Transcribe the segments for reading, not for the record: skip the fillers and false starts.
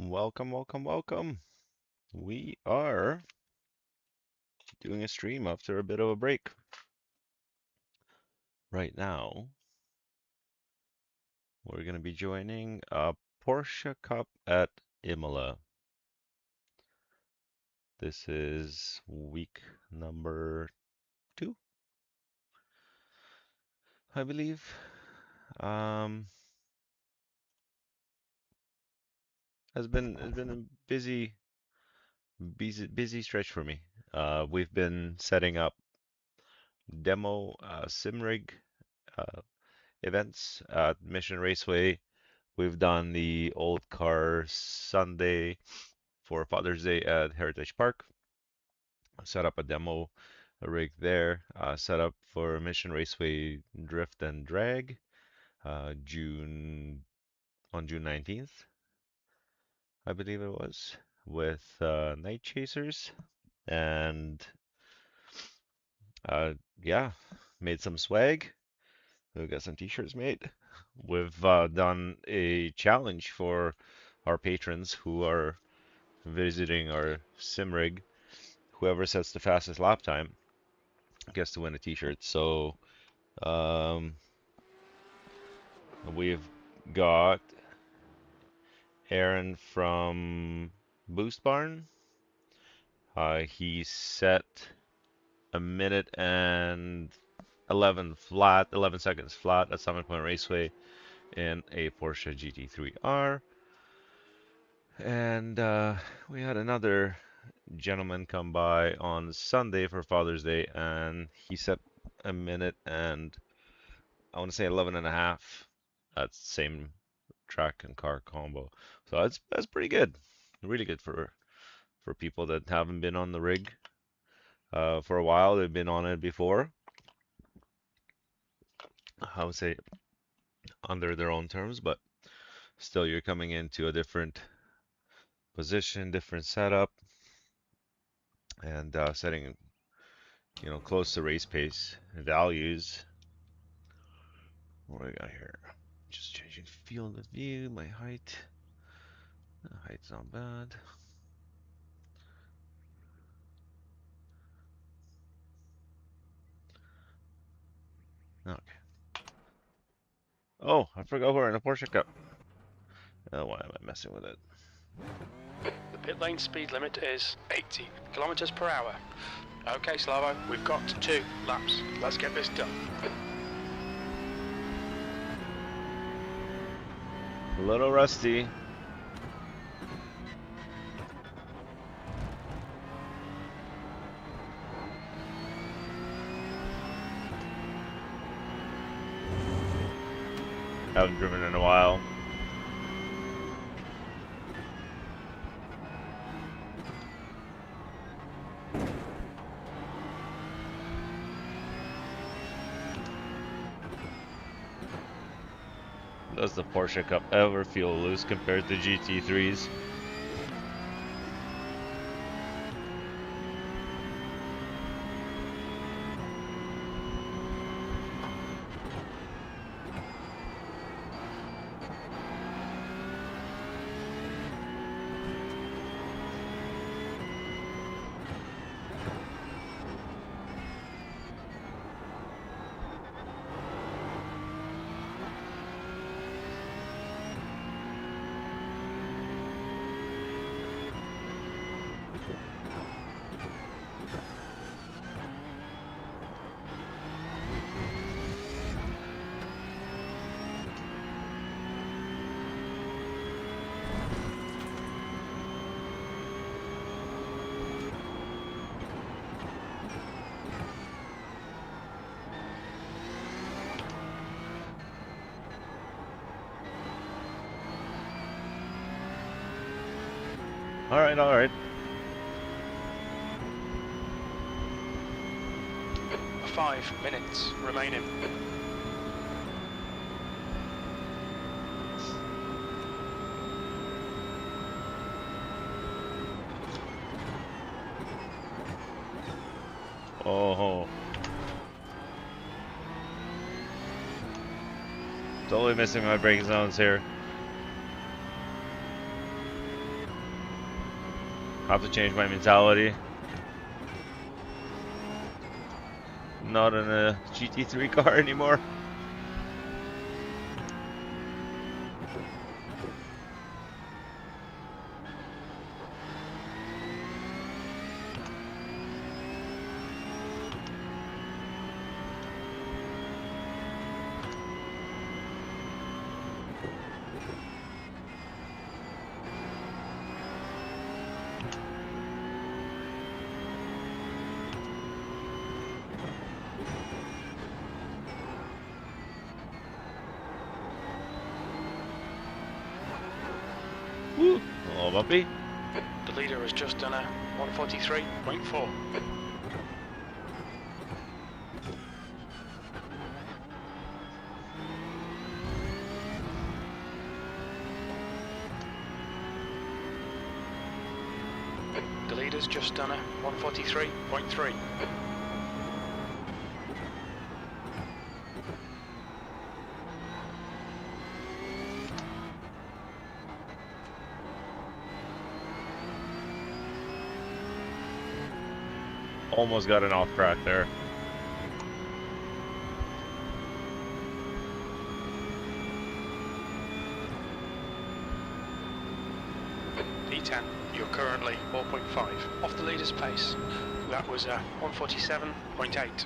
Welcome, welcome, welcome. We are doing a stream after a bit of a break. Right now, we're going to be joining a Porsche Cup at Imola. This is week number 2, I believe. Um, has been a busy stretch for me. We've been setting up demo sim uh, events at Mission Raceway. We've done the old car Sunday for Father's Day at Heritage Park. Set up a demo rig there. Set up for Mission Raceway Drift and Drag June on June 19th, I believe it was, with Night Chasers. And uh, yeah, made some swag. We got some t-shirts made. We've done a challenge for our patrons who are visiting our sim rig. Whoever sets the fastest lap time gets to win a t-shirt. So um, we've got Aaron from Boost Barn. He set a minute and 11 seconds flat at Summit Point Raceway in a Porsche GT3R. And we had another gentleman come by on Sunday for Father's Day, and he set a minute and I want to say 11 and a half at the same track and car combo. So that's pretty good. Really good for people that haven't been on the rig for a while. They've been on it before. I would say under their own terms, but still you're coming into a different position, different setup, and setting close to race pace values. What do we got here? Just changing field of view, my height. The height's not bad. Okay. Oh, I forgot we're in a Porsche Cup. Oh, why am I messing with it? The pit lane speed limit is 80 kilometers per hour. Okay, Slavo, we've got 2 laps. Let's get this done. A little rusty. Haven't driven in a while. Does the Porsche Cup ever feel loose compared to GT3s? Alright, alright. 5 minutes remaining. Oh. Totally missing my braking zones here. have to change my mentality. Not in a GT3 car anymore. Woo! Oh, bumpy. The leader has just done a 143.4. The leader's just done a 143.3. Almost got an off track there. E10, you're currently 4.5 off the leader's pace. That was a 147.8.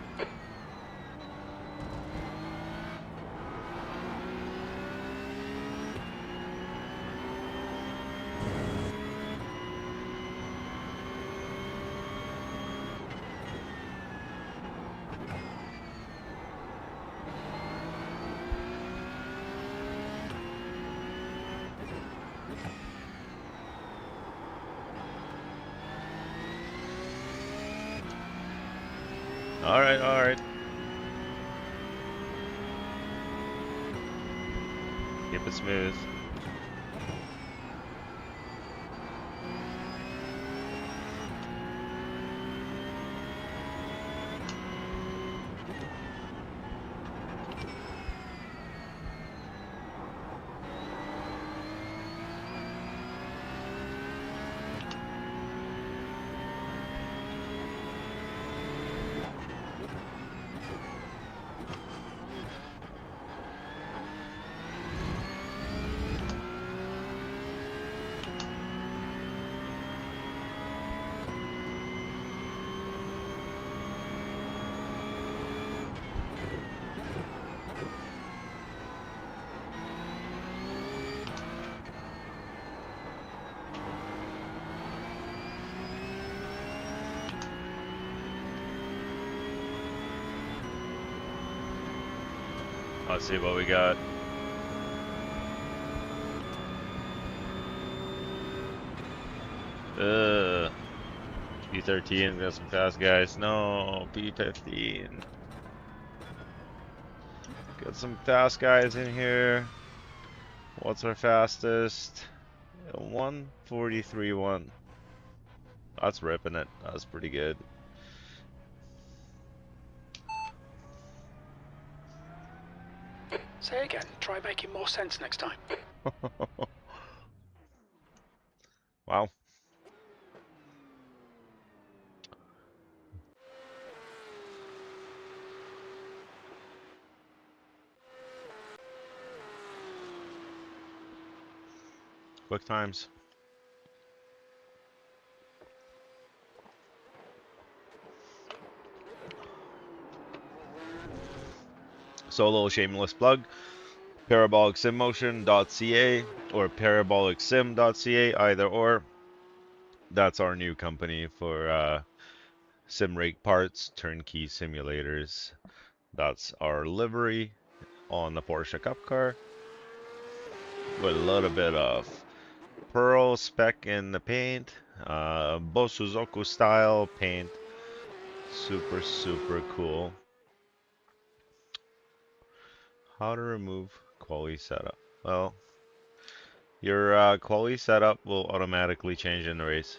All right, all right. Keep it smooth. Let's see what we got. P13, got some fast guys. No, P15. Got some fast guys in here. What's our fastest? 143.1. That's ripping it. That's pretty good. Say again, try making more sense next time. Wow. Quick times. So a little shameless plug. ParabolicSimMotion.ca or ParabolicSim.ca, either or. That's our new company for sim rig parts, turnkey simulators. That's our livery on the Porsche Cup car with a little bit of pearl speck in the paint, Bosuzoku style paint. Super, super cool. How to remove quality setup. Well, your quality setup will automatically change in the race.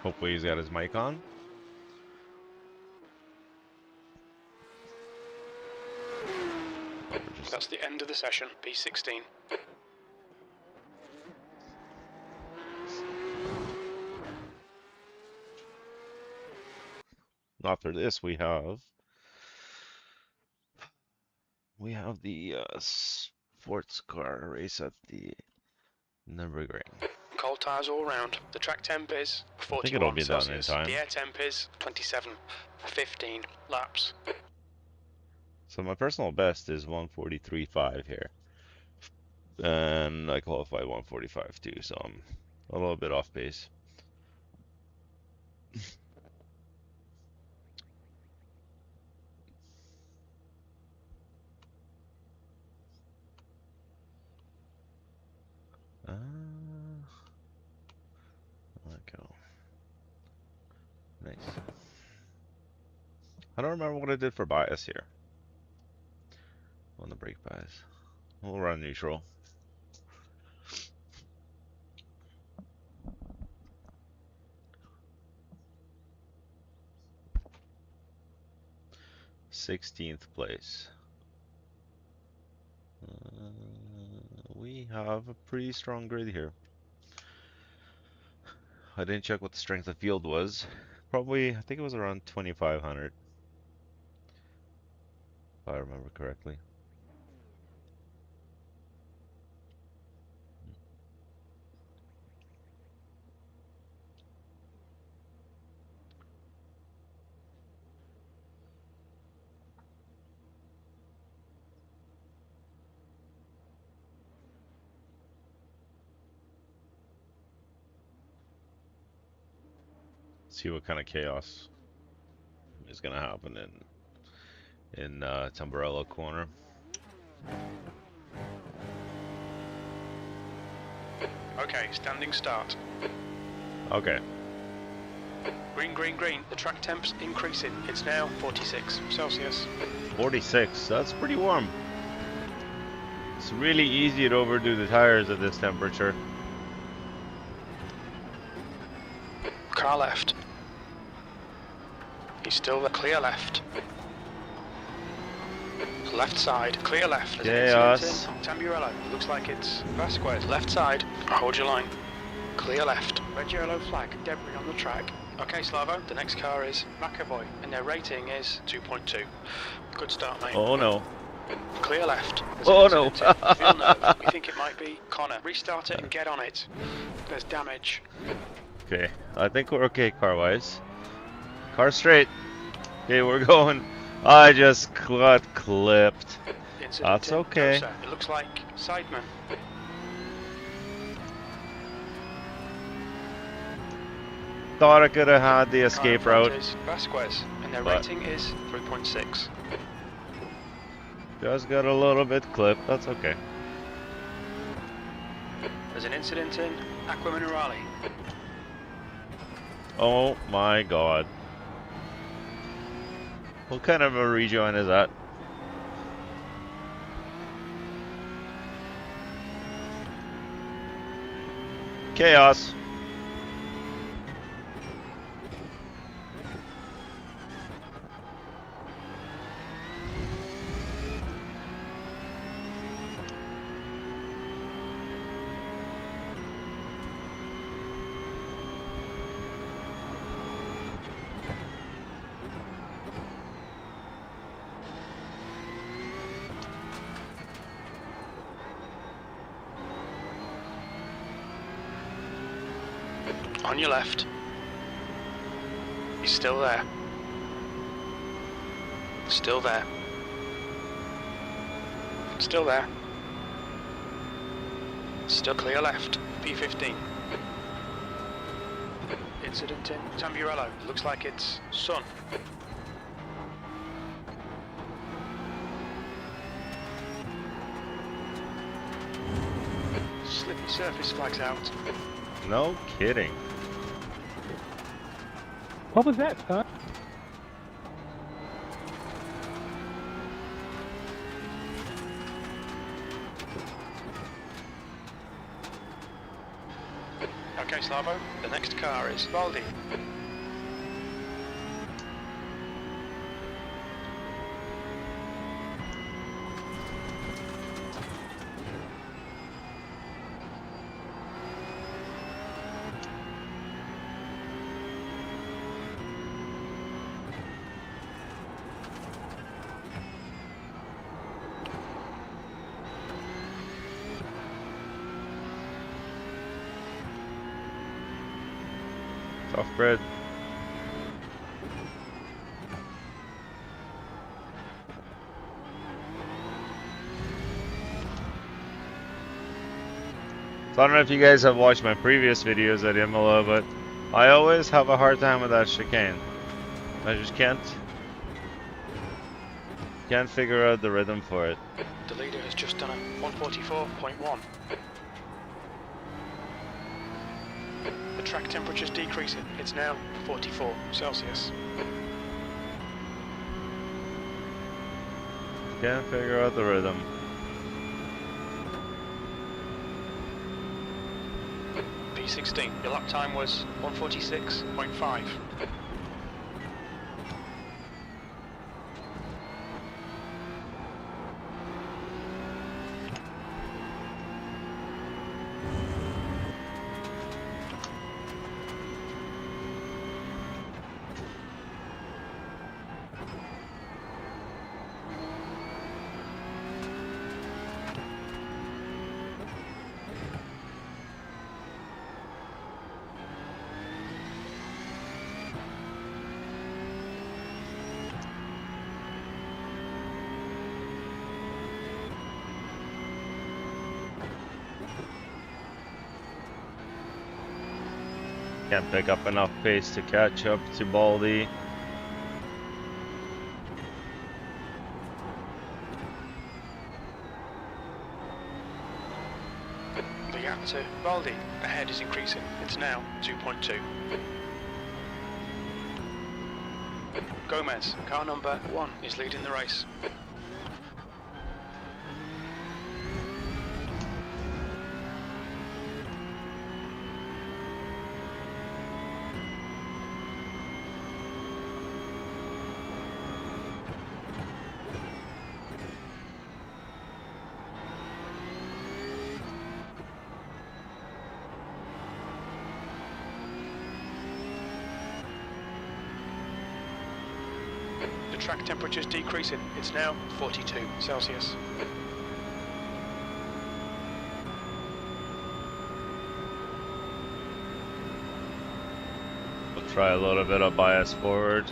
Hopefully he's got his mic on. That's the end of the session. P16. After this, we have the sports car race at the NURBURGRING. Cold tyres all round. The track temp is I think it'll 41 be done in Celsius. time. The air temp is 27. 15 laps. So my personal best is 143.5 here, and I qualified 145 too, so I'm a little bit off pace. Let go. Nice. I don't remember what I did for bias here on the brake bias. We'll run neutral. th place. We have a pretty strong grid here. I didn't check what the strength of field was. Probably, I think it was around 2,500. If I remember correctly. See what kind of chaos is gonna happen in Tamburello corner. Okay, standing start. Okay. Green, green, green. The track temp's increasing. It's now 46 Celsius. 46. That's pretty warm. It's really easy to overdo the tires at this temperature. Car left. He's still the clear left. Left side, clear left. Chaos. Tamburello. Looks like it's Vasquez. Left side. Hold your line. Clear left. Red yellow flag. Debris on the track. Okay, Slavo. The next car is McAvoy, and their rating is 2.2. Good start, mate. Oh no. Clear left. Oh no. Feel nerve. We think it might be Connor. Restart it and get on it. There's damage. Okay, I think we're okay car-wise. Car straight. Okay, we're going. I just got clipped. That's okay. It looks like Sideman. Thought I could have had the escape route. Vasquez, and their rating is 3.6. Just got a little bit clipped. That's okay. There's an incident in Aqua Minerale. Oh my god. What kind of a rejoin is that? Chaos. On your left. He's still there. Still there. Still there. Still clear left. P15. Incident in Tamburello. Looks like it's Sun. Slippy surface flags out. No kidding. What was that, son? Okay, Slavo, the next car is Baldi. Tough bread. So I don't know if you guys have watched my previous videos at Imola, but I always have a hard time with that chicane. I just can't figure out the rhythm for it. The leader has just done a 144.1. The track temperature's decreasing. It's now 44 Celsius. Can't figure out the rhythm. P16. Your lap time was 146.5. Can't pick up enough pace to catch up to Baldy. The gap to Baldi ahead is increasing. It's now 2.2. Gomez, car number 1, is leading the race. The track temperature is decreasing. It's now 42 Celsius. We'll try a little bit of bias forward.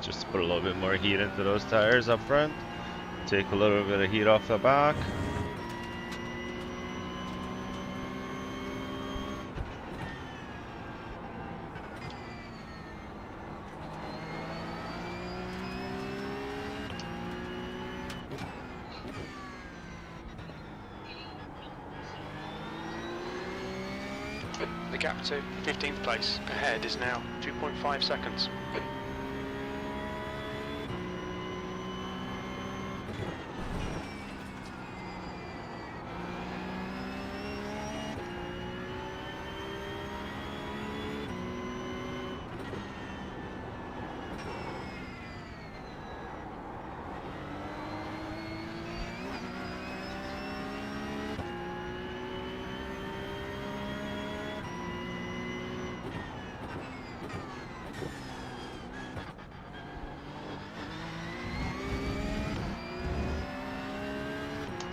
Just to put a little bit more heat into those tires up front. Take a little bit of heat off the back. The gap to 15th place ahead is now 2.5 seconds.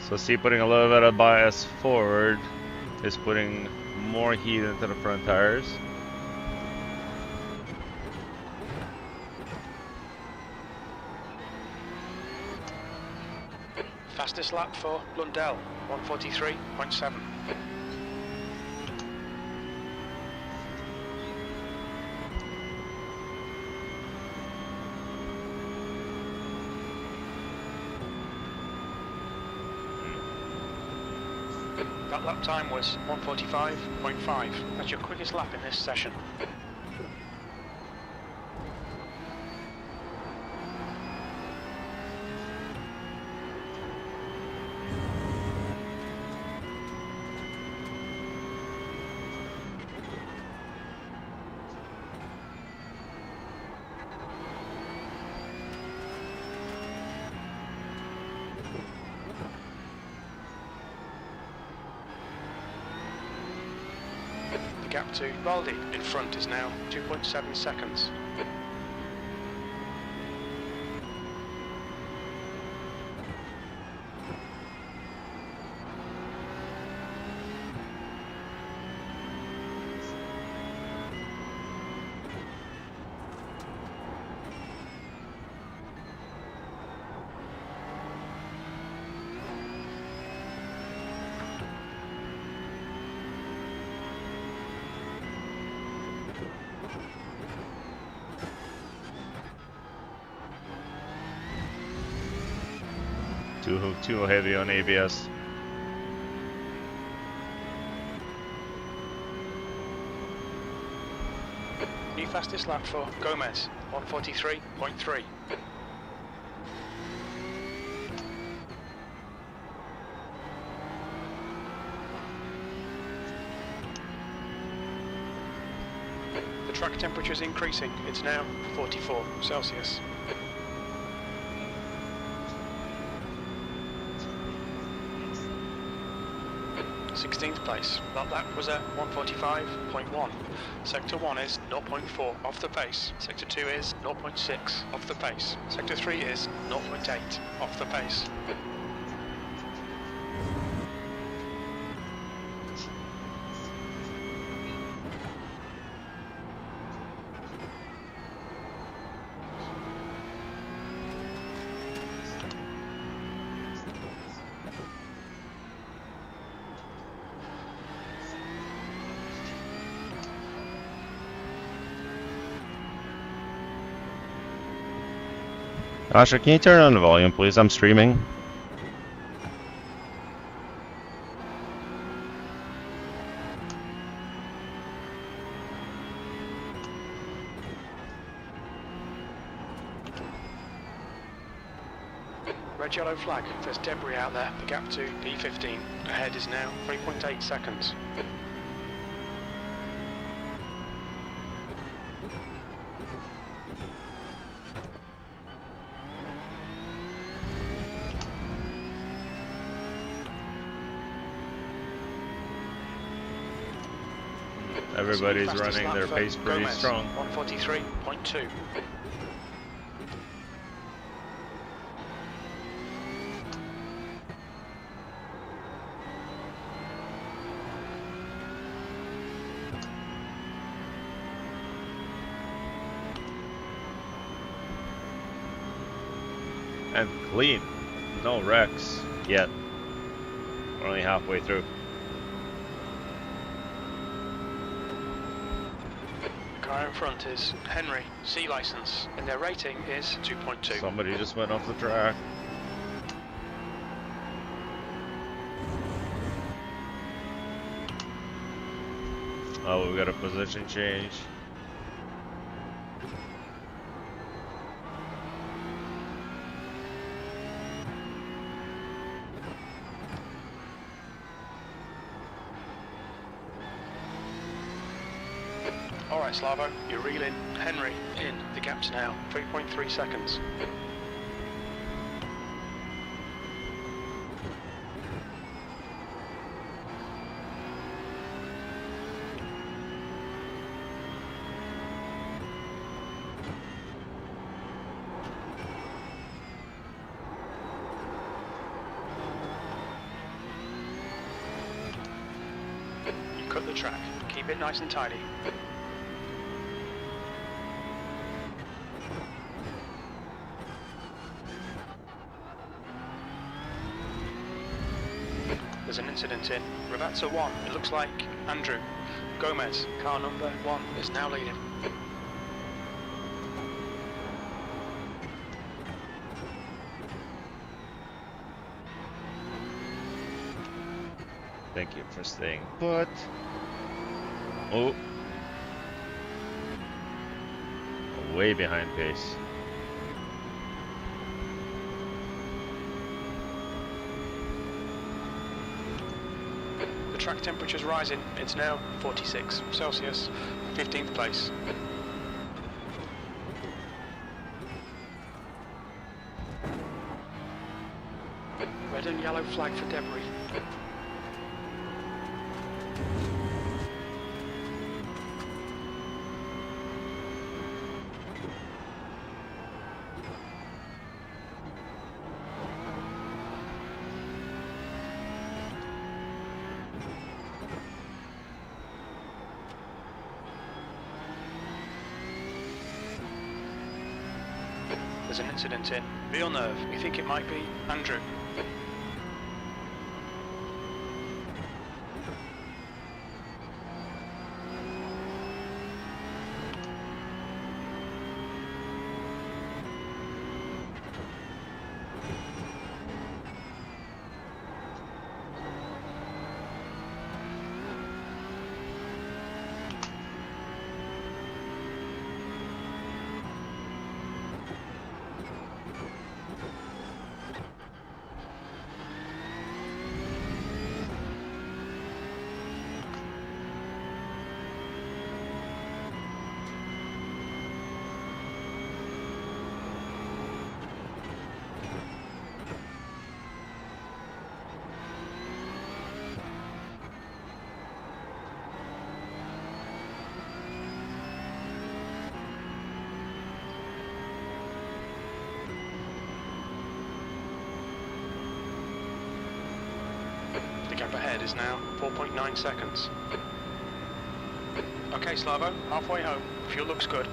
So see, putting a little bit of bias forward is putting more heat into the front tires. Fastest lap for Lundell, 143.7. That lap time was 145.5. That's your quickest lap in this session. The gap to Baldi in front is now 2.7 seconds. Too heavy on ABS. New fastest lap for Gomez, 1:43.3. The track temperature is increasing. It's now 44 Celsius. 16th place. That lap was at 1:45.1. Sector 1 is 0.4 off the pace. Sector 2 is 0.6 off the pace. Sector 3 is 0.8 off the pace. Asha, can you turn on the volume, please? I'm streaming. Red yellow flag. There's debris out there. The gap to P15 ahead is now 3.8 seconds. Everybody's running their pace pretty Gomez, strong. 1:43.2. And clean. No wrecks yet. We're only halfway through. Car in front is Henry, C license, and their rating is 2.2. Somebody just went off the track. Oh, we got a position change. Alright Slavo, you're reeling Henry in. The gap's now 3.3 seconds. You cut the track. Keep it nice and tidy. There's an incident in Ravazza 1. It looks like Andrew Gomez, car number 1, is now leading. Thank you for staying put. Oh. Way behind pace. The track temperature's rising. It's now 46 Celsius, 15th place. Red and yellow flag for debris. There's an incident in Villeneuve. We think it might be Andrew. gap ahead is now 4.9 seconds. Okay, Slavo, halfway home. Fuel looks good.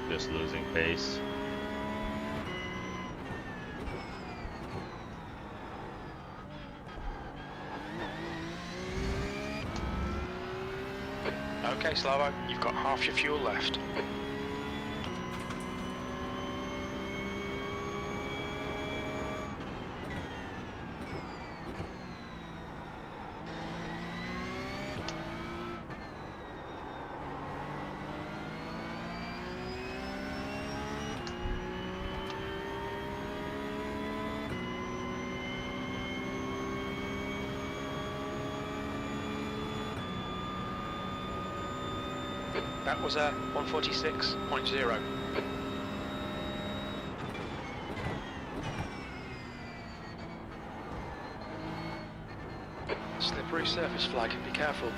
Just losing pace. Okay, Slavo, you've got half your fuel left. That was a 146.0. Slippery surface flag, be careful.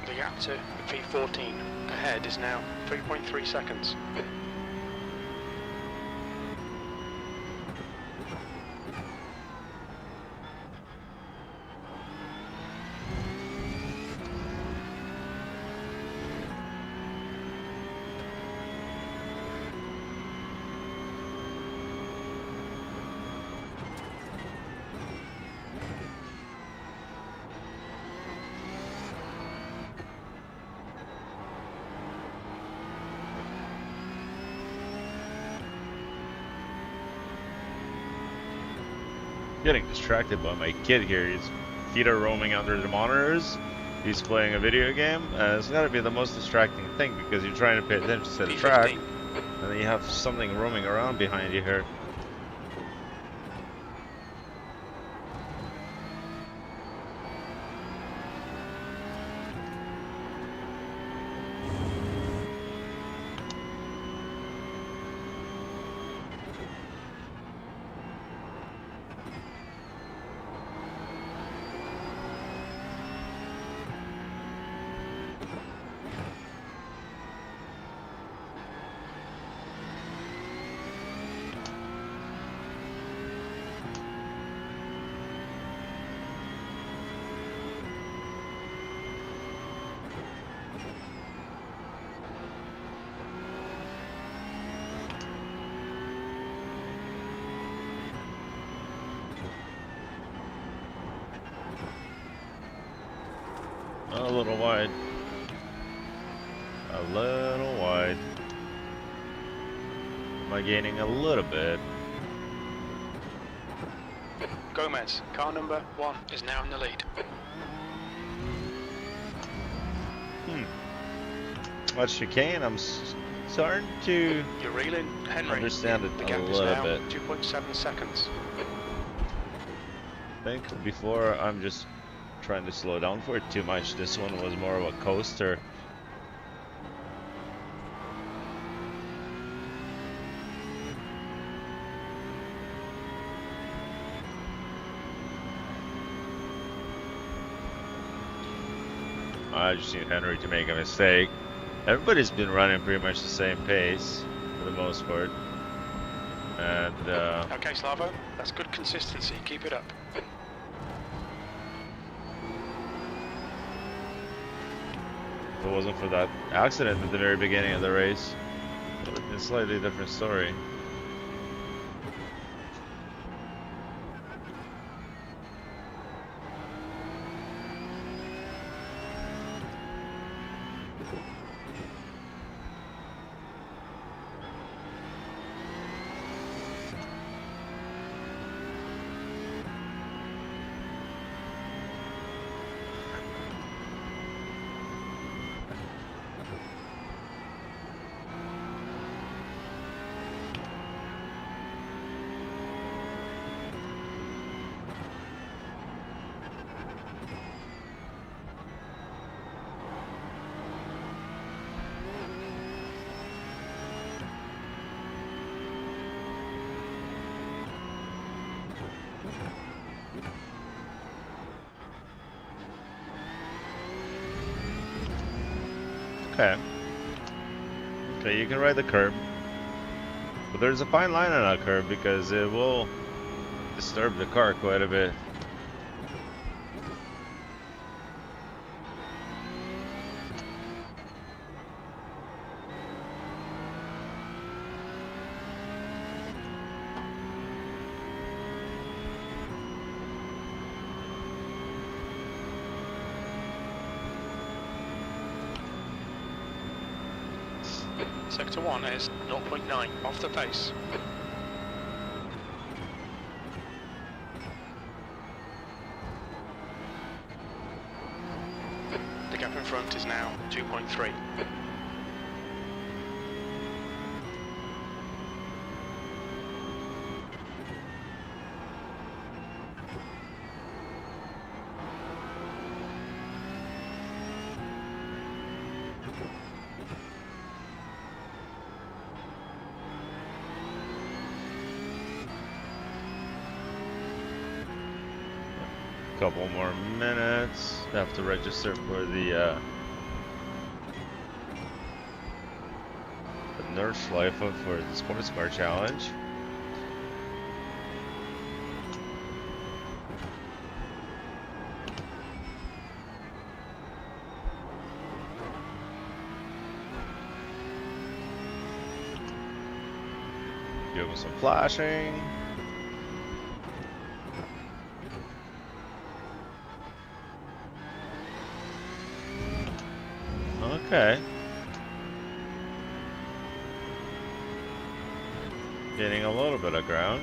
The gap to V14 ahead is now 3.3 seconds. Getting distracted by my kid here. His feet are roaming under the monitors. He's playing a video game. It's got to be the most distracting thing because you're trying to pay attention to the track, and then you have something roaming around behind you here. A little wide. A little wide. Am I gaining a little bit? Gomez, car number 1, is now in the lead. That chicane, I'm starting to You're reeling, Henry. understand it The a gap is little now bit. 2.7 seconds. I think before I'm just trying to slow down for it too much. This one was more of a coaster. I just need Henry to make a mistake. Everybody's been running pretty much the same pace for the most part. And okay, Slavo, that's good consistency. Keep it up. if it wasn't for that accident at the very beginning of the race, it would have been a slightly different story. Okay. Okay, you can ride the curb. But there's a fine line on that curb because it will disturb the car quite a bit. Sector 1 is 0.9 off the pace. The gap in front is now 2.3. Couple more minutes. Have to register for the Nordschleife for the Sports Car Challenge. Give him some flashing. Okay. Getting a little bit of ground.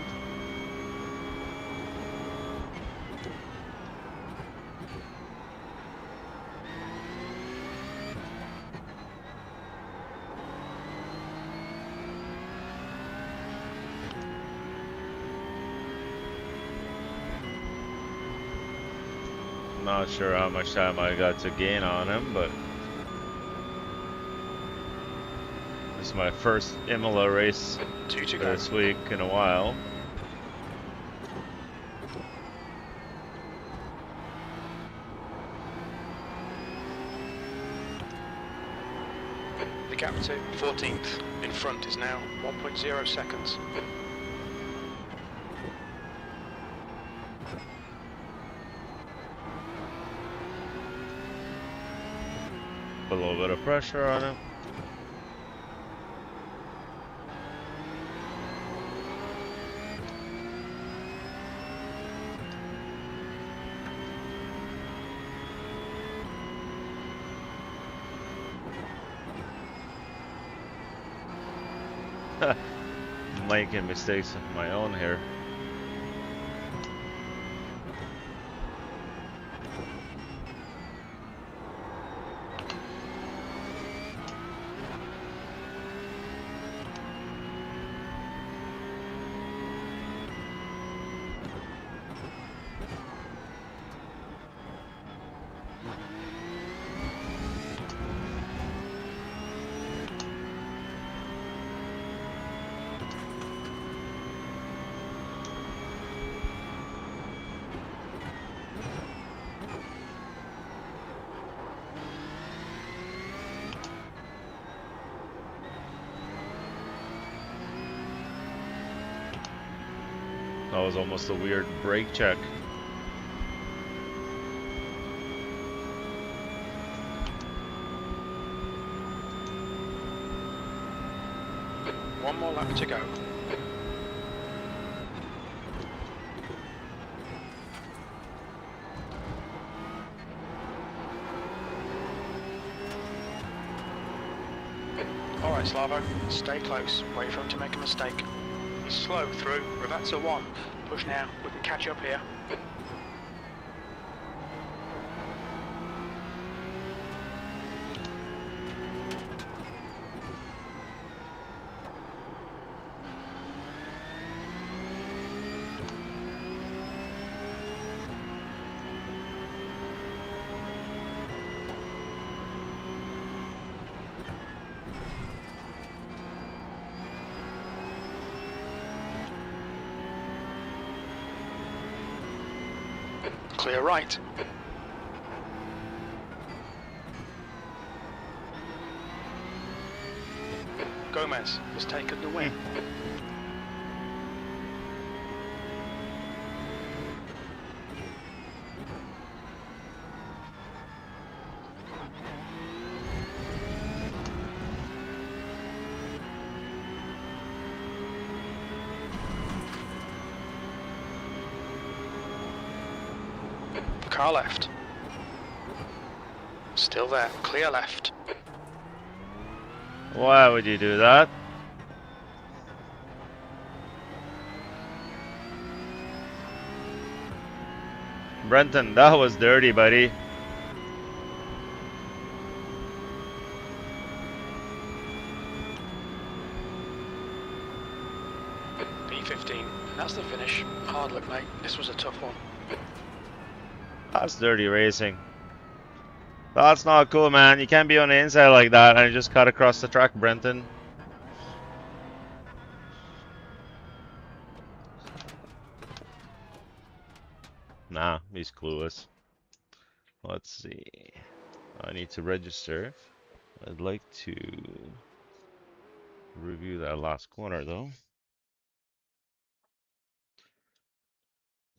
Not sure how much time I got to gain on him, but this is my first Imola race this week in a while. The gap to 14th in front is now 1.0 seconds. Put a little bit of pressure on him. Making mistakes of my own here. That was almost a weird brake check. One more lap to go. Alright, Slavo, stay close. Wait for him to make a mistake. He's slow through. Reverse a 1. Push now. We can catch up here. Clear right. Gomez has taken the win. Car left. Still there. Clear left. Why would you do that? Brenton, that was dirty, buddy. P15. That's the finish. Hard luck, mate. This was a tough one. That's dirty racing. That's not cool, man. You can't be on the inside like that and just cut across the track, Brenton. Nah, he's clueless. Let's see. I need to register. I'd like to review that last corner, though.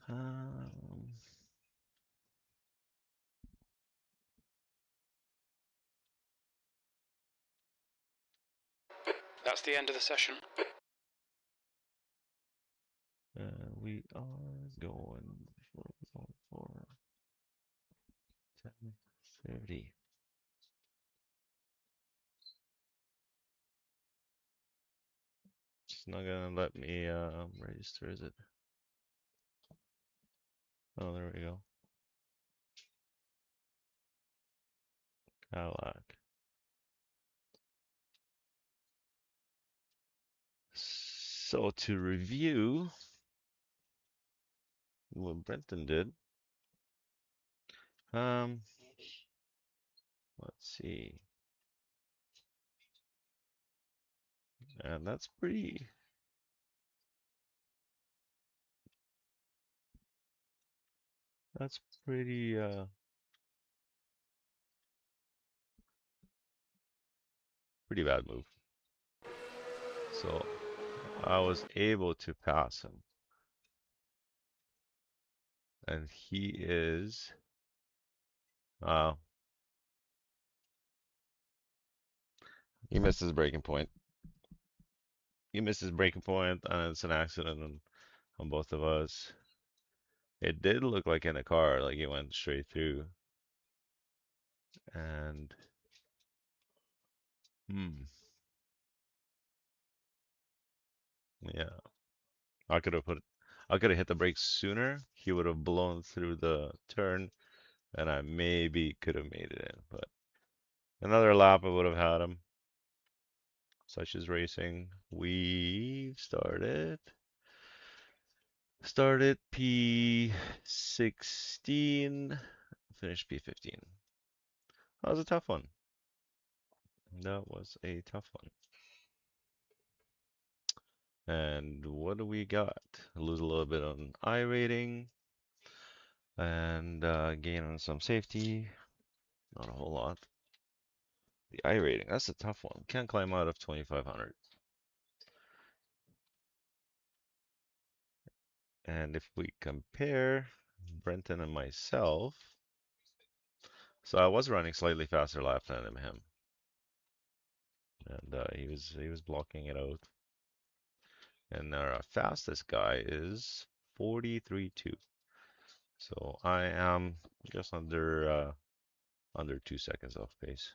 Um, That's the end of the session. we are going for 10:30. It's not gonna let me register, is it? Oh, there we go. Cadillac. So to review what Brenton did, um, let's see. And that's pretty pretty pretty bad move. So I was able to pass him. And he is he missed his breaking point. He missed his breaking point and it's an accident on both of us. It did look like in a car, like he went straight through. And yeah. I could have hit the brakes sooner. He would have blown through the turn and I maybe could have made it in, but another lap I would have had him. Such is racing. We've started P16, finished P15. That was a tough one. That was a tough one. And what do we got? Lose a little bit on iRating and gain on some safety. Not a whole lot. The iRating, that's a tough one. Can't climb out of 2500. And if we compare Brenton and myself, so I was running slightly faster lap than him, and he was blocking it out. And our fastest guy is 43.2. So I am just under 2 seconds off pace.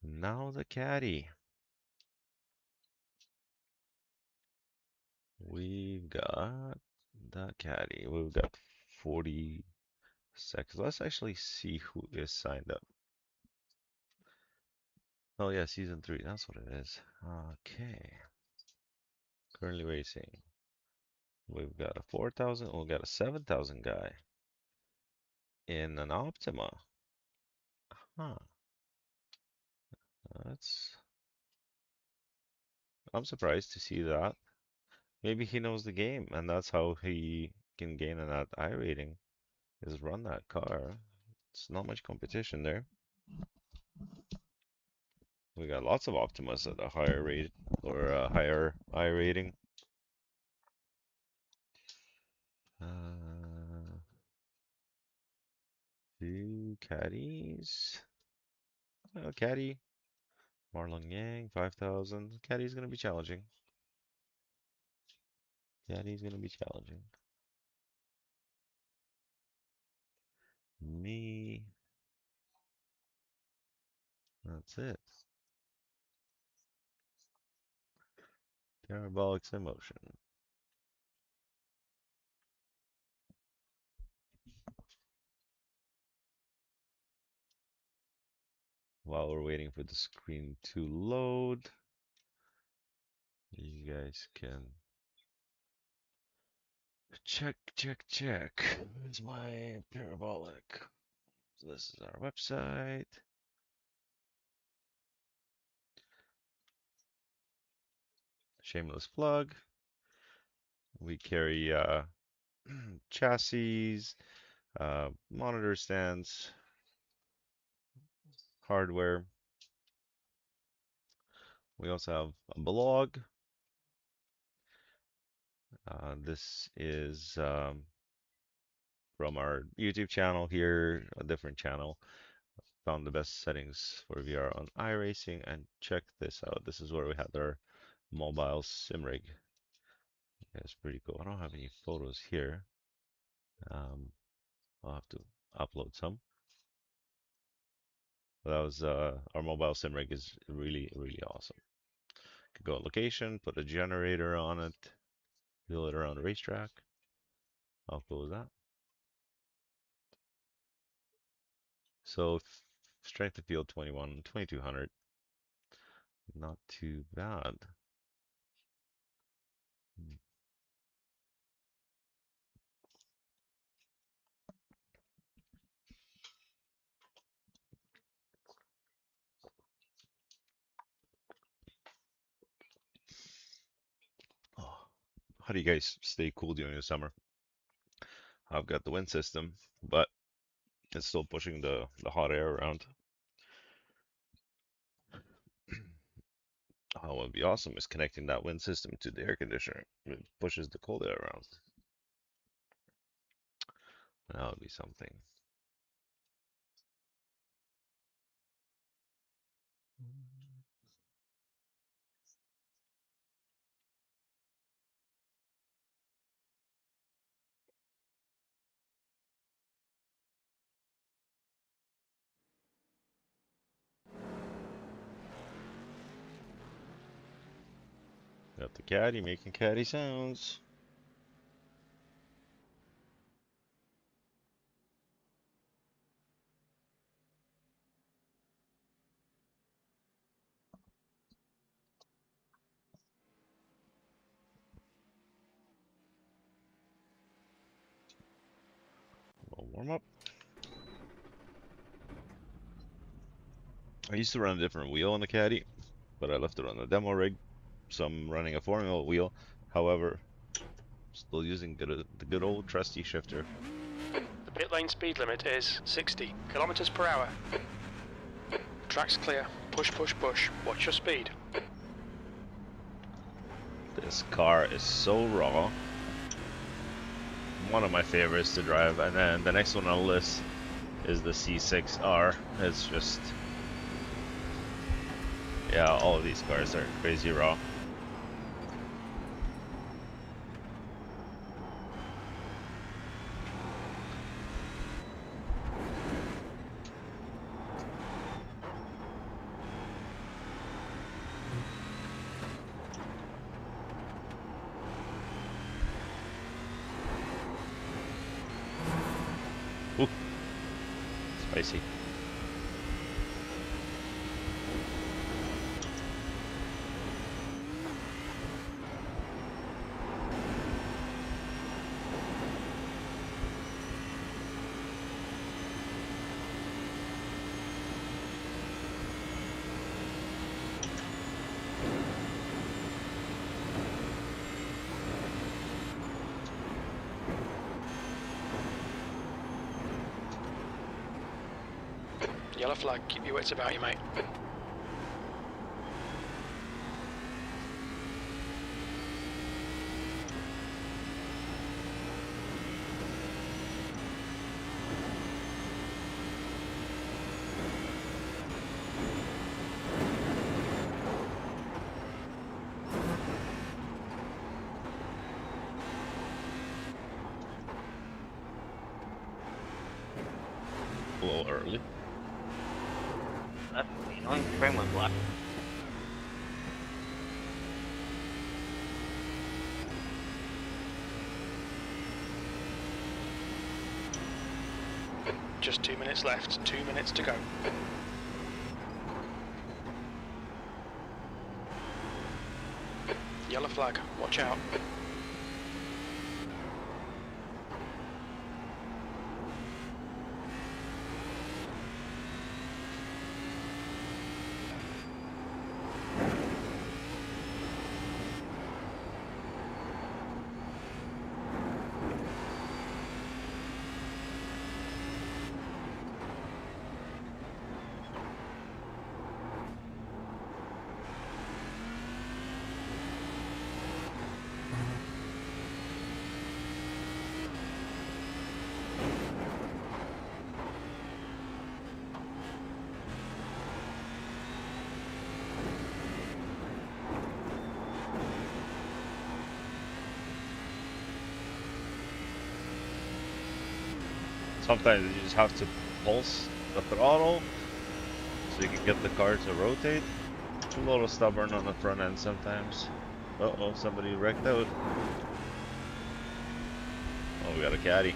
Now the caddy. We've got the caddy. We've got 40 seconds. Let's actually see who is signed up. Oh yeah, season 3. That's what it is. Okay. Currently racing. We've got a 4,000. We've got a 7,000 guy in an Optima. Huh. That's. I'm surprised to see that. Maybe he knows the game, and that's how he can gain an I rating, is run that car. It's not much competition there. We got lots of Optimas at a higher rate or a higher I rating. Two caddies. Oh, caddy. Marlon Yang, 5,000. Caddy's gonna be challenging. Caddy's gonna be challenging. Me. That's it. Parabolics in motion. While we're waiting for the screen to load, you guys can check. Here's my parabolic. So this is our website. Shameless plug. We carry chassis, monitor stands, hardware. We also have a blog. This is from our YouTube channel here, a different channel. Found the best settings for VR on iRacing, and check this out. This is where we had our mobile sim rig. It's pretty cool. I don't have any photos here. I'll have to upload some. But that was our mobile sim rig is really, really awesome. Could go on location, put a generator on it, wheel it around the racetrack. How cool is that? So strength of field 21, 2200. Not too bad. Oh, how do you guys stay cool during the summer? I've got the wind system, but it's still pushing the hot air around. What would be awesome is connecting that wind system to the air conditioner. It pushes the cold air around. That would be something. Got the caddy making caddy sounds. A warm up. I used to run a different wheel on the caddy, but I left it on the demo rig, so I'm running a formula wheel. However, still using the good old trusty shifter. The pit lane speed limit is 60 kilometers per hour. Track's clear. Push, push, push. Watch your speed. This car is so raw. one of my favorites to drive. And then the next one on the list is the C6R. It's just, yeah, all of these cars are crazy raw. Ooh, spicy. Yellow flag, keep your wits about you, mate. A little early. That's the only frame was left. Just 2 minutes left, 2 minutes to go. Yellow flag, watch out. Sometimes you just have to pulse the throttle so you can get the car to rotate. It's a little stubborn on the front end sometimes. Uh-oh, somebody wrecked out. Oh, we got a caddy.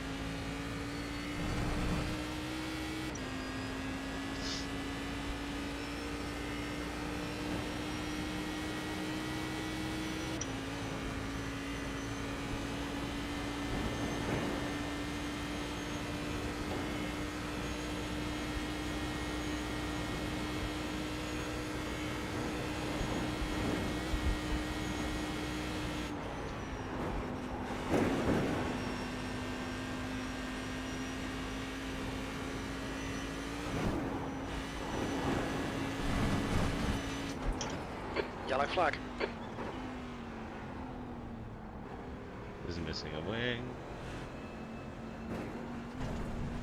Yellow flag. Is missing a wing.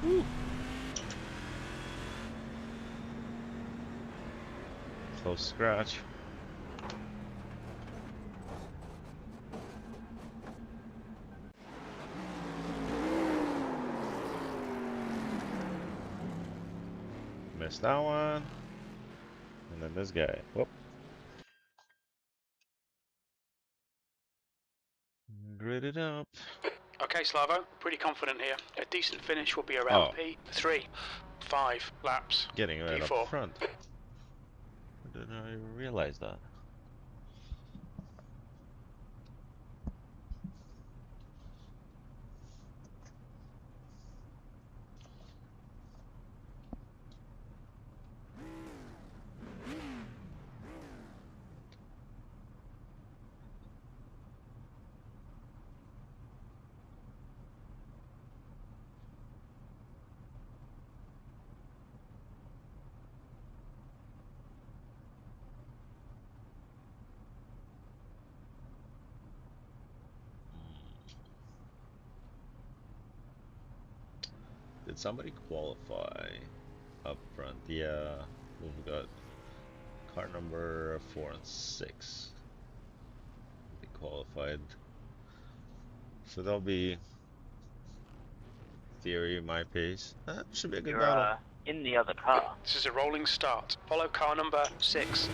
Woo. Close scratch. Missed that one. And then this guy. Whoop. Grid it up. Okay, Slavo, pretty confident here. A decent finish will be around Oh. P3. 5 laps. Getting right P4. up front. I didn't even realize that. Did somebody qualify up front? Yeah, we've got car number 4 and 6. They qualified. So they'll be, theory, my pace. That should be a good You're battle. in the other car. This is a rolling start. Follow car number 6.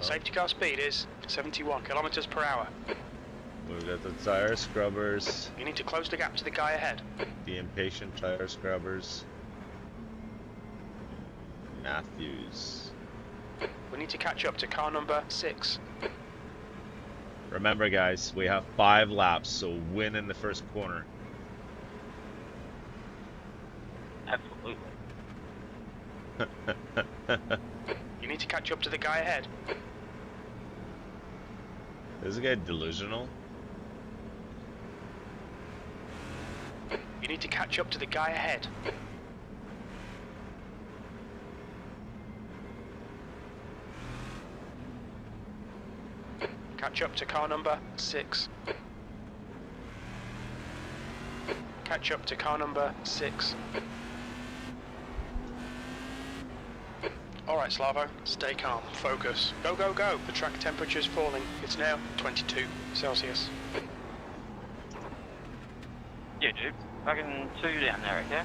Safety car speed is 71 kilometers per hour. We've got the tire scrubbers, You need to close the gap to the guy ahead. the impatient tire scrubbers. Matthews. We need to catch up to car number 6. Remember, guys, we have 5 laps, so win in the first corner. Absolutely. You need to catch up to the guy ahead. Is this guy delusional? You need to catch up to the guy ahead. Catch up to car number 6. Catch up to car number 6. Alright, Slavo, stay calm, focus. Go, go, go! The track temperature's falling. It's now 22 Celsius. Yeah, dude. Fucking 2 down there, okay?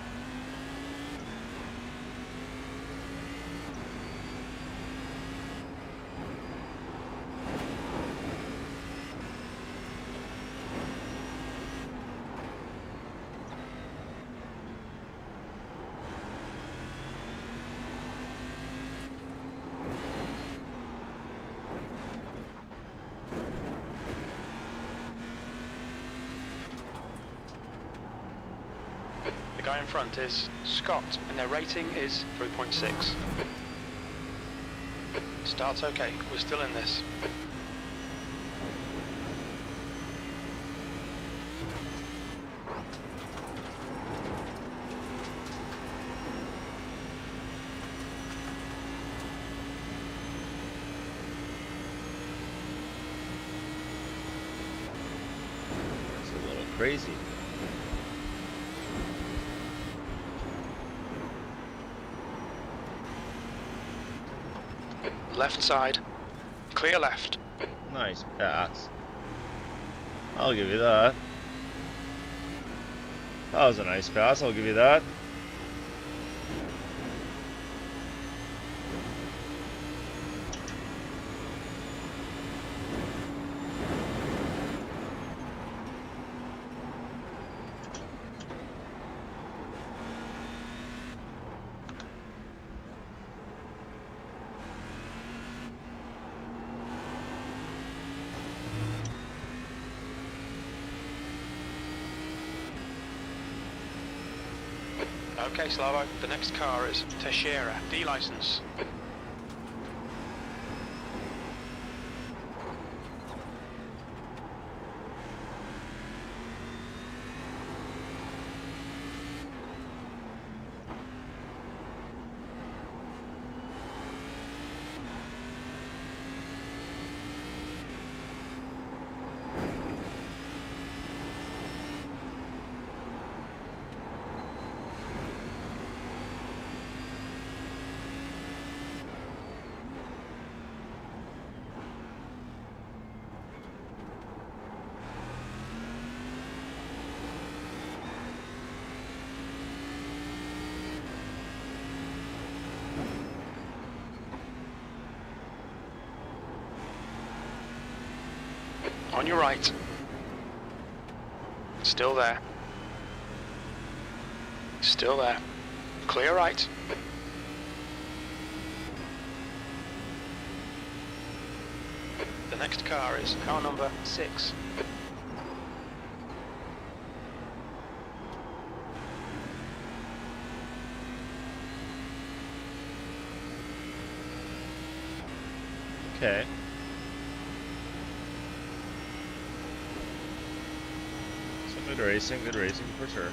The guy in front is Scott, and their rating is 3.6. Start's okay, we're still in this. It's a little crazy. Left side, clear left. Nice pass. I'll give you that. That was a nice pass, I'll give you that. Okay, Slavo, the next car is Teixeira, D license. On your right. Still there. Still there. Clear right. The next car is car number 6. Okay. Some good racing for sure.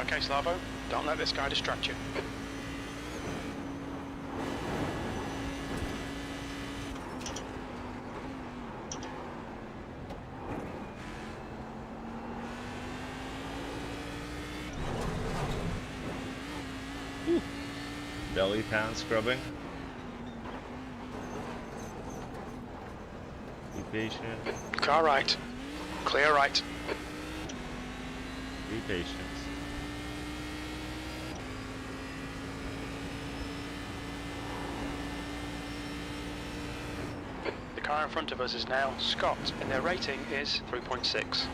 Okay, Slavo, don't let this guy distract you. Belly pan scrubbing. Be patient. Car right. Clear right. Be patient. The car in front of us is now Scott, and their rating is 3.6.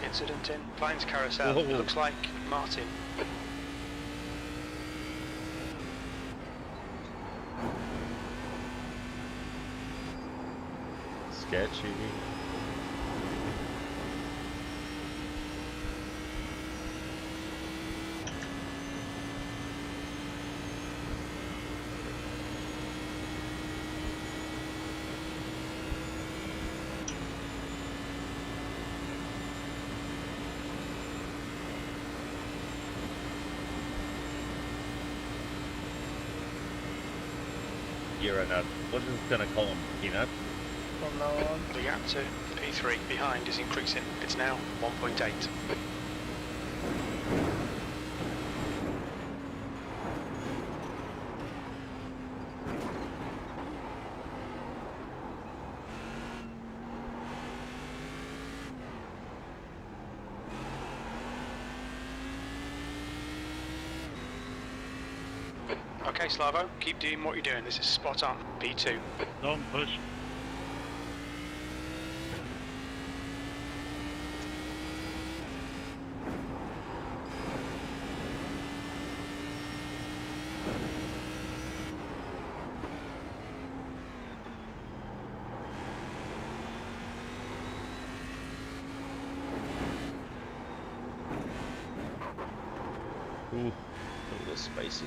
Incident in Pines Carousel. Whoa. It looks like Martin. Sketchy. You're in that. What is gonna call him? Peanut? From now on. The gap to P3 behind is increasing. It's now 1.8. Okay, Slavo, keep doing what you're doing. This is spot on. P2. Don't push. Ooh, a little spicy.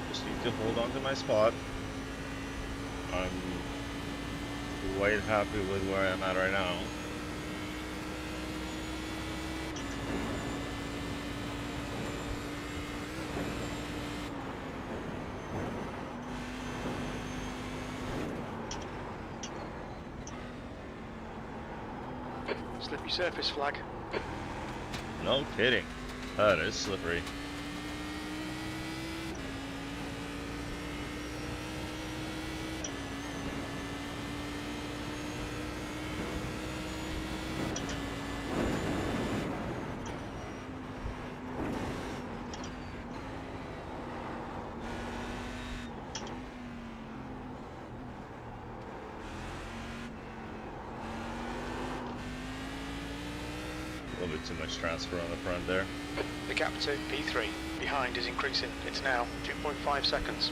Just need to hold on to my spot. I'm quite happy with where I'm at right now. Slippery surface flag. No kidding. That is slippery. bit too much transfer on the front there. The gap to P3 behind is increasing. It's now 2.5 seconds.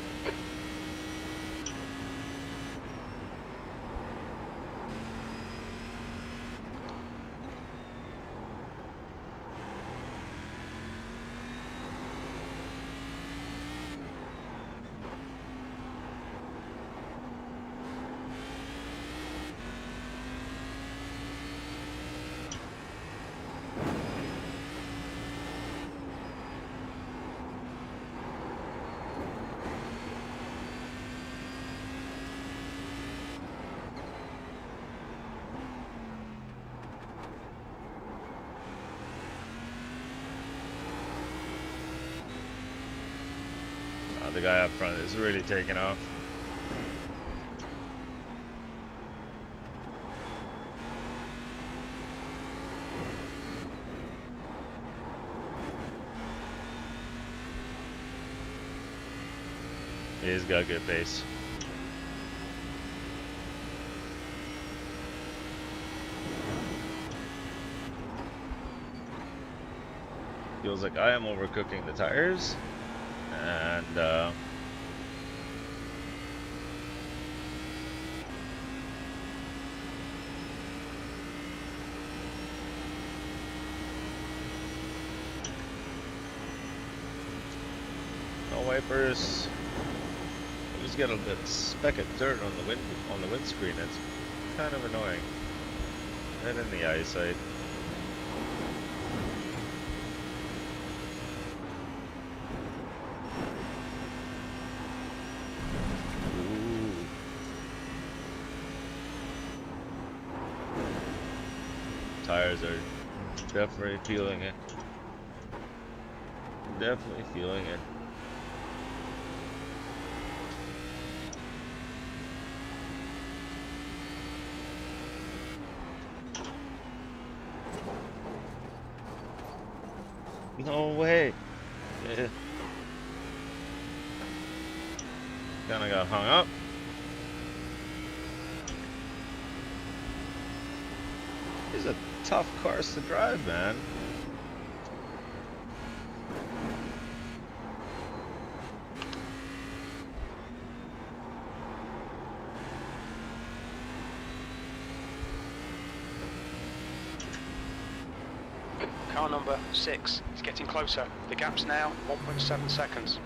The guy up front is really taking off. He's got good pace. Feels like I am overcooking the tires. And no wipers. You just get a bit speck of dirt on the windscreen. It's kind of annoying. Right in the eyesight. Tires are definitely feeling it. Definitely feeling it. No way. Yeah. Kinda got hung up. These are tough cars to drive, man. Car number 6 is getting closer. The gap's now 1.7 seconds.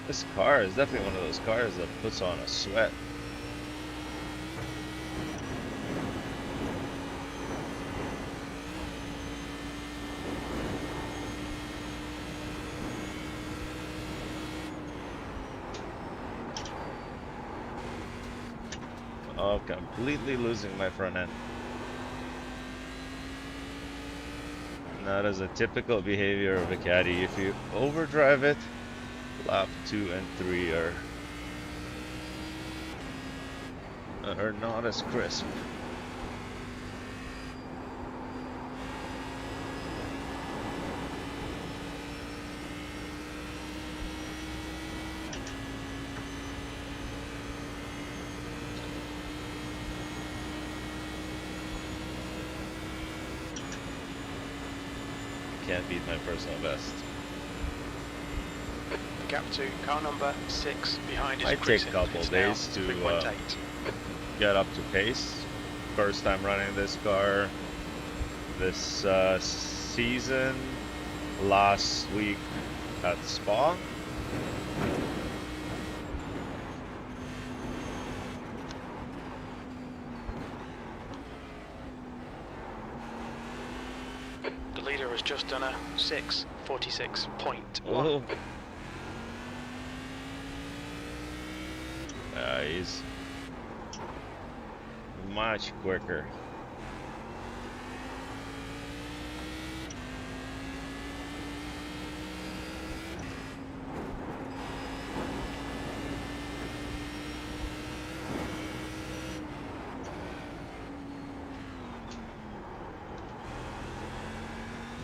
This car is definitely one of those cars that puts on a sweat. Oh, completely losing my front end. And that is a typical behavior of a caddy. If you overdrive it, lap 2 and 3 are not as crisp. Can't beat my personal best. Gap to car number 6 behind is Might take a increasing. couple It's days now to 3.8. get up to pace. First time running this car this season. Last week at Spa. The leader has We've just done a 6:46.1. Oh. He's much quicker.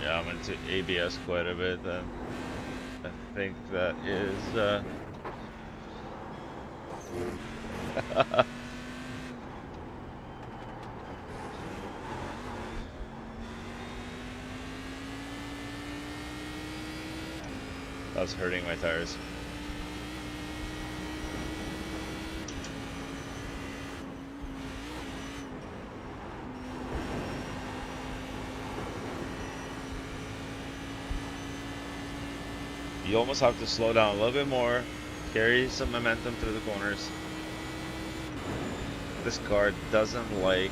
Yeah, I'm into ABS quite a bit, and I think that is that's hurting my tires. You almost have to slow down a little bit more, carry some momentum through the corners. This car doesn't like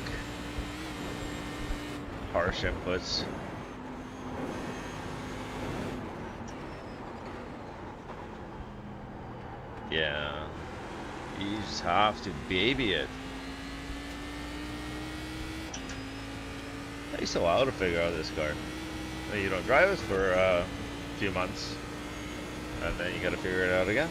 harsh inputs. Yeah, you just have to baby it. It takes a while to figure out this car. You don't drive it for a few months, and then you gotta figure it out again.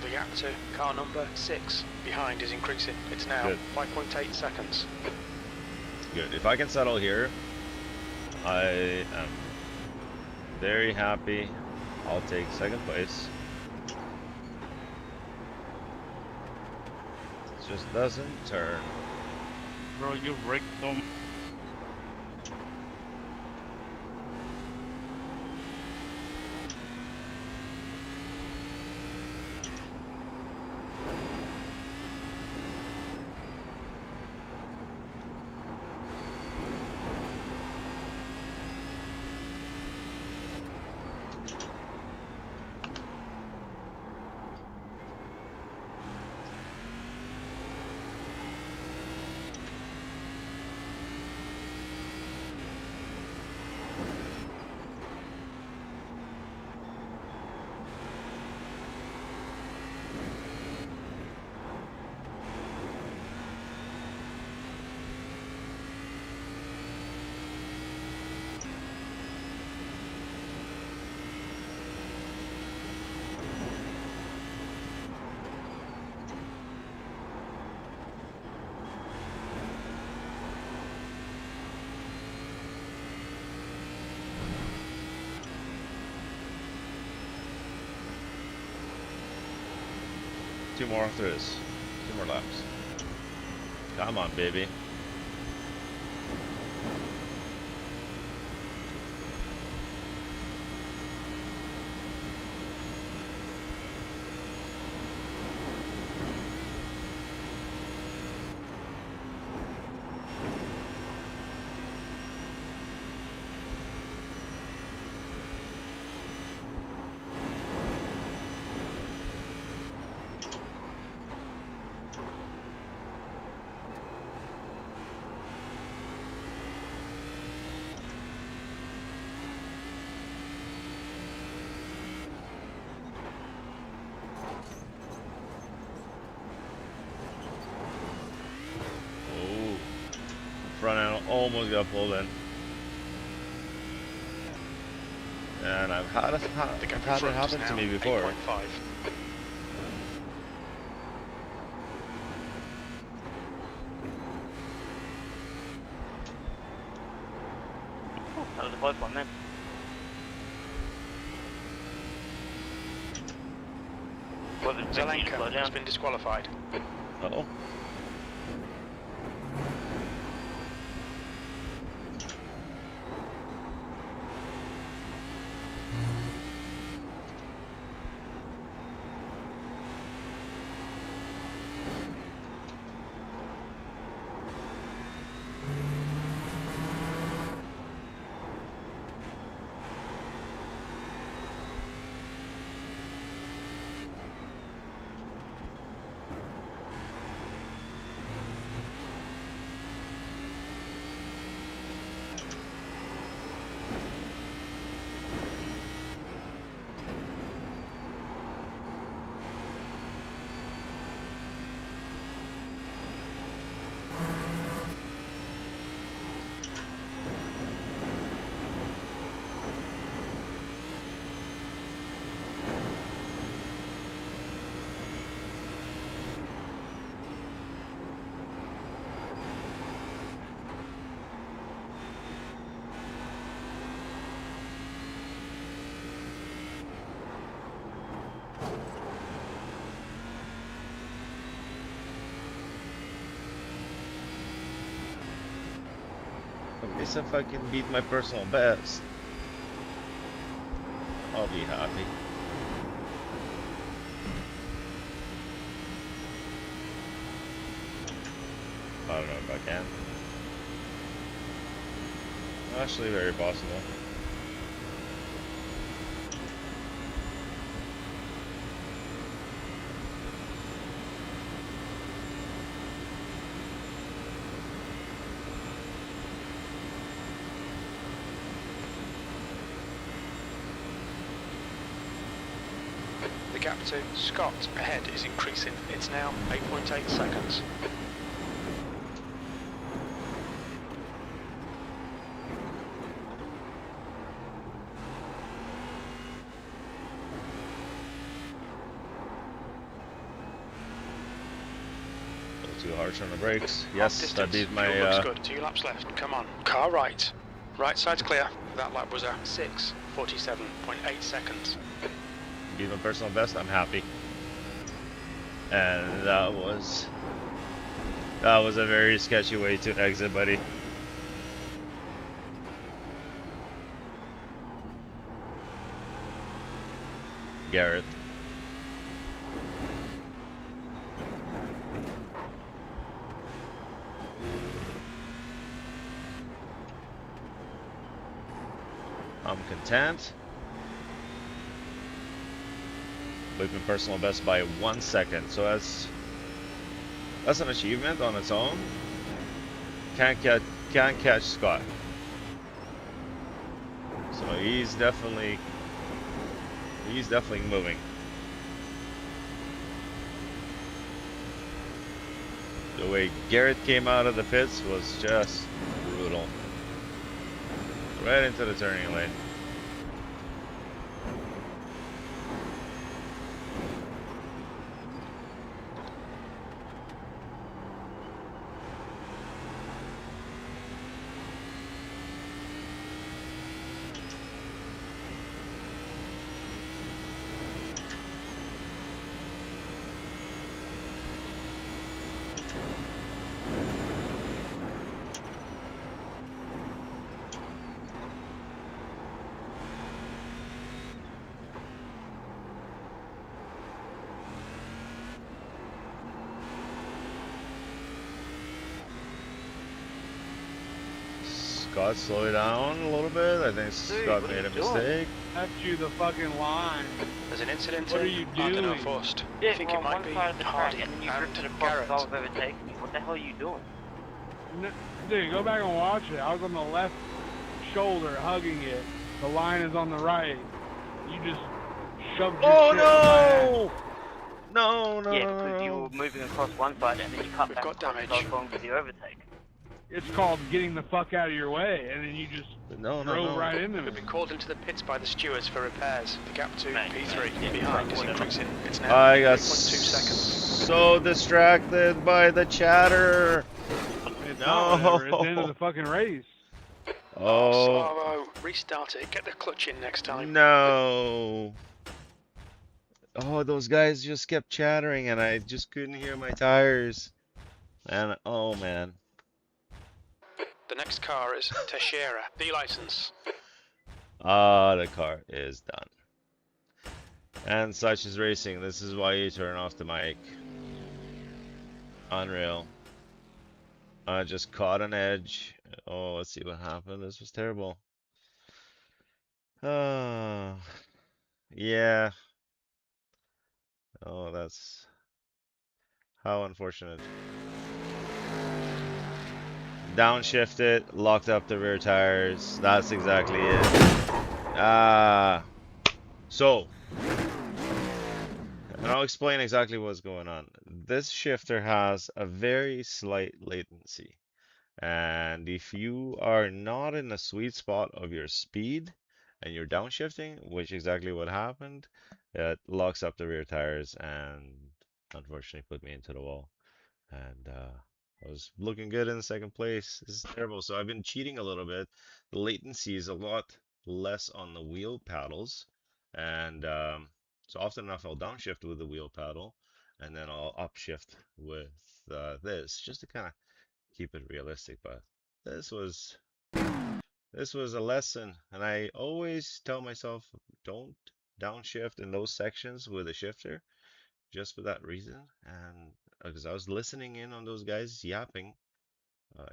The gap to car number 6 behind is increasing. It's now Good. 5.8 seconds. Good. If I can settle here, I am very happy. I'll take second place. It just doesn't turn. Bro, you wrecked them. Two more after this. Two more laps. Come on, baby. Front end almost got pulled in. And I've had it happen to me before. 8.5. That was a close one then. Was it making you slow Zelenka has down? been disqualified. Uh-oh. At least if I can beat my personal best, I'll be happy. I don't know if I can. Actually, very possible. The gap to Scott ahead is increasing. It's now 8.8 seconds. Too harsh on the brakes. Yes, that beat my. Fuel looks good. 2 laps left. Come on. Car right. Right side's clear. That lap was a 6:47.8 seconds. Beat my personal best. I'm happy. And that was a very sketchy way to exit, buddy. Garrett. I'm content. Beat my personal best by 1 second, so that's an achievement on its own. Can't catch Scott. So he's definitely moving. The way Garrett came out of the pits was just brutal. Right into the turning lane. Scott, slow down a little bit. I think Scott made a mistake. Left you the fucking line. There's an incident. What are you I don't know, doing? Forst. Yeah, I think well, it might one be side of the track Hardy and then you and drifted across Garrett. as I was overtaking you. What the hell are you doing? Dude, go back and watch it. I was on the left shoulder hugging it. The line is on the right. You just shoved your Oh shit in my ass. no! No, Yeah, because you were moving across one side and then you cut We've back got across damage. as I was going for the overtake. It's called getting the fuck out of your way, and then you just drove right into me. We've been called into the pits by the stewards for repairs. The gap to Mate, P3 yeah, behind is whatever. increasing. It's now I got 3.2 seconds. so distracted by the chatter. It's not whatever. It's the end of the fucking race. Oh Slavo, restart it. Get the clutch in next time. no! Oh, those guys just kept chattering, and I just couldn't hear my tires. And oh man. The next car is Teixeira, the license. The car is done. And such is racing. This is why you turn off the mic. Unreal. I just caught an edge. Oh, let's see what happened. This was terrible. Oh, yeah. Oh, that's how unfortunate. Downshifted, locked up the rear tires. That's exactly it. So, and I'll explain exactly what's going on. This shifter has a very slight latency. And if you are not in the sweet spot of your speed and you're downshifting, which is exactly what happened, it locks up the rear tires and unfortunately put me into the wall. And I was looking good in second place. This is terrible. So I've been cheating a little bit. The latency is a lot less on the wheel paddles. And so often enough, I'll downshift with the wheel paddle and then I'll upshift with this just to kind of keep it realistic. But this was This was a lesson, and I always tell myself don't downshift in those sections with a shifter, just for that reason. And because I was listening in on those guys yapping, uh,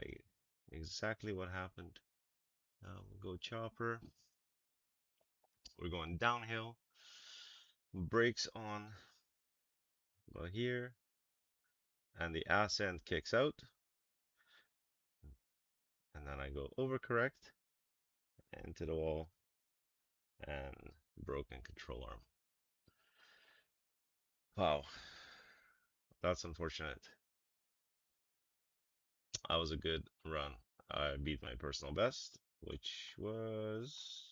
exactly what happened. We'll go chopper. We're going downhill. Brakes on. Go here, and the ascent kicks out, and then I go overcorrect into the wall and broken control arm. Wow, that's unfortunate. That was a good run. I beat my personal best, which was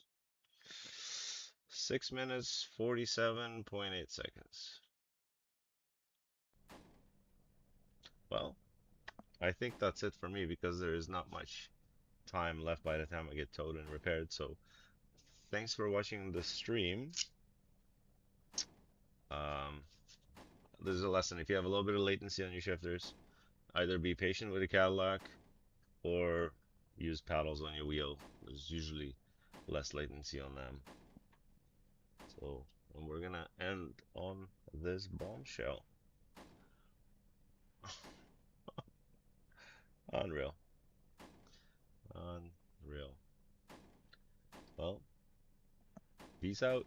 6 minutes 47.8 seconds. Well, I think that's it for me because there is not much time left by the time I get towed and repaired. So thanks for watching the stream. Um, this is a lesson. If you have a little bit of latency on your shifters, either be patient with the Cadillac or use paddles on your wheel. There's usually less latency on them. So, and we're gonna end on this bombshell. Unreal. Unreal. Well, peace out.